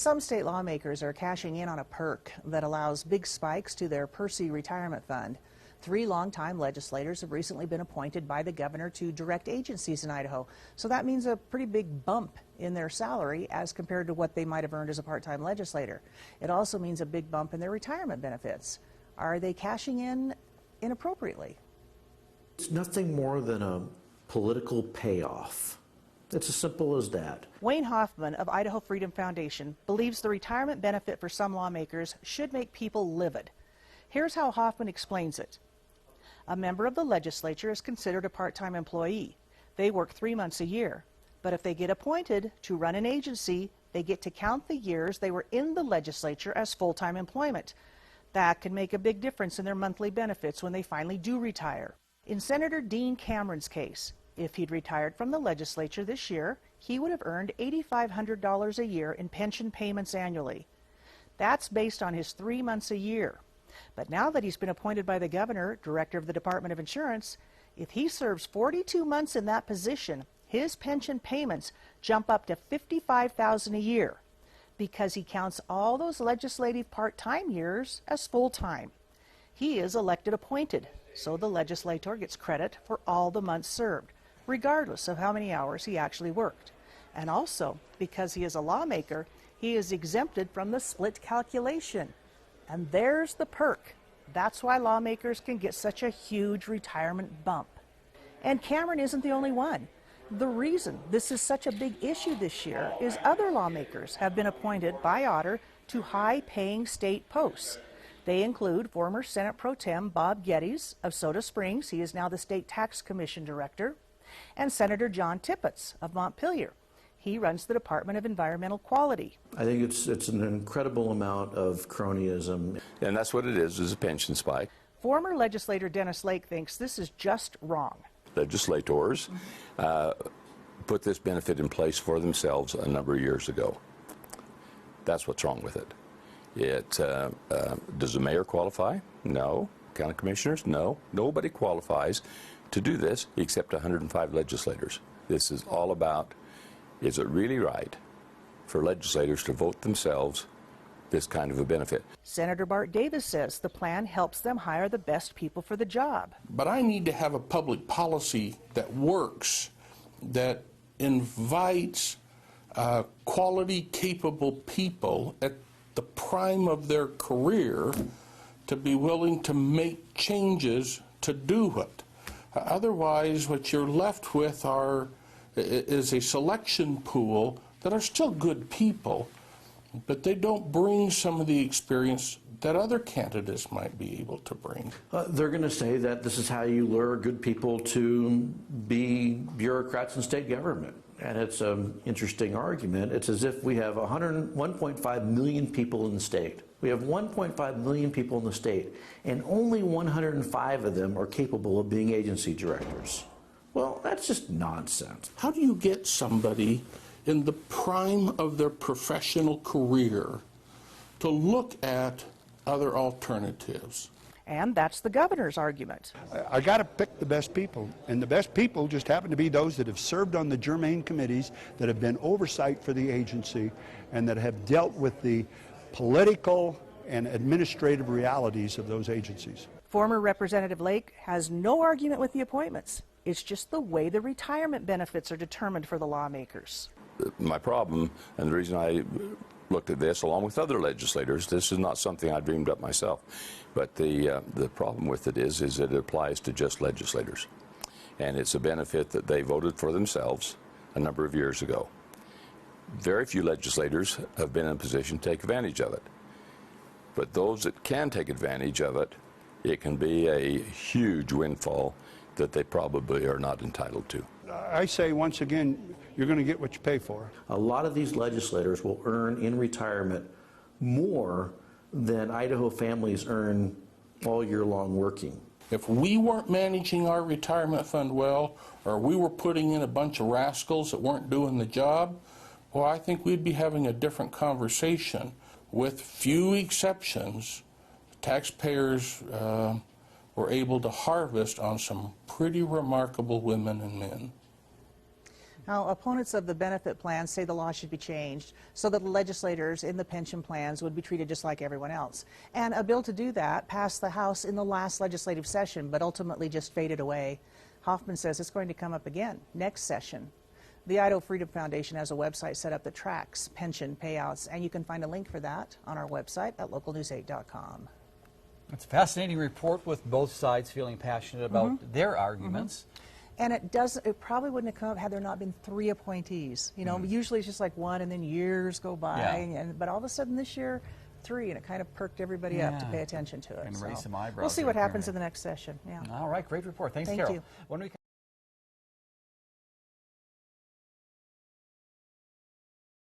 Some state lawmakers are cashing in on a perk that allows big spikes to their Percy retirement fund. 3 longtime legislators have recently been appointed by the governor to direct agencies in Idaho. So that means a pretty big bump in their salary as compared to what they might have earned as a part-time legislator. It also means a big bump in their retirement benefits. Are they cashing in inappropriately? It's nothing more than a political payoff. It's as simple as that. Wayne Hoffman of Idaho Freedom Foundation believes the retirement benefit for some lawmakers should make people livid. Here's how Hoffman explains it. A member of the legislature is considered a part-time employee. They work 3 months a year. But if they get appointed to run an agency, they get to count the years they were in the legislature as full-time employment. That can make a big difference in their monthly benefits when they finally do retire. In Senator Dean Cameron's case, if he'd retired from the legislature this year, he would have earned $8,500 a year in pension payments annually. That's based on his 3 months a year. But now that he's been appointed by the governor, director of the Department of Insurance, if he serves 42 months in that position, his pension payments jump up to $55,000 a year because he counts all those legislative part-time years as full-time. He is elected appointed, so the legislator gets credit for all the months served, regardless of how many hours he actually worked. And also, because he is a lawmaker, he is exempted from the split calculation. And there's the perk. That's why lawmakers can get such a huge retirement bump. And Cameron isn't the only one. The reason this is such a big issue this year is other lawmakers have been appointed by Otter to high-paying state posts. They include former Senate Pro Tem Bob Geddes of Soda Springs. He is now the State Tax Commission Director. And Senator John Tippett of Montpelier. He runs the Department of Environmental Quality. I think it's an incredible amount of cronyism. And that's what it is a pension spike. Former legislator Dennis Lake thinks this is just wrong. Legislators put this benefit in place for themselves a number of years ago. That's what's wrong with it. Does the mayor qualify? No. County commissioners? No. Nobody qualifies to do this except 105 legislators. This is all about, is it really right for legislators to vote themselves this kind of a benefit? Senator Bart Davis says the plan helps them hire the best people for the job. But I need to have a public policy that works, that invites quality, capable people at the prime of their career to be willing to make changes to do it. Otherwise, what you're left with is a selection pool that are still good people, but they don't bring some of the experience that other candidates might be able to bring. They're going to say that this is how you lure good people to be bureaucrats in state government. And it's an interesting argument. It's as if we have 1.5 million people in the state. We have 1.5 million people in the state, and only 105 of them are capable of being agency directors. Well, that's just nonsense. How do you get somebody in the prime of their professional career to look at other alternatives? And that's the governor's argument. I got to pick the best people, and the best people just happen to be those that have served on the germane committees, that have been oversight for the agency, and that have dealt with the political and administrative realities of those agencies. Former Representative Lake has no argument with the appointments. It's just the way the retirement benefits are determined for the lawmakers. My problem, and the reason I looked at this along with other legislators, this is not something I dreamed up myself, but the problem with it is that it applies to just legislators. And it's a benefit that they voted for themselves a number of years ago. Very few legislators have been in a position to take advantage of it. But those that can take advantage of it, it can be a huge windfall that they probably are not entitled to. I say, once again, you're going to get what you pay for. A lot of these legislators will earn in retirement more than Idaho families earn all year long working. If we weren't managing our retirement fund well, or we were putting in a bunch of rascals that weren't doing the job, well, I think we'd be having a different conversation. With few exceptions, taxpayers were able to harvest on some pretty remarkable women and men. Now, opponents of the benefit plan say the law should be changed so that the legislators in the pension plans would be treated just like everyone else. And a bill to do that passed the House in the last legislative session, but ultimately just faded away. Hoffman says it's going to come up again next session. The Idaho Freedom Foundation has a website set up that tracks pension payouts, and you can find a link for that on our website at localnews8.com. It's a fascinating report with both sides feeling passionate about their arguments. And it probably wouldn't have come up had there not been 3 appointees. You know, usually it's just like 1 and then years go by. But all of a sudden this year, 3, and it kind of perked everybody up to pay attention to it. And raise some eyebrows. We'll see what happens in the next session. All right, great report. Thanks, Thank Carol. you. When we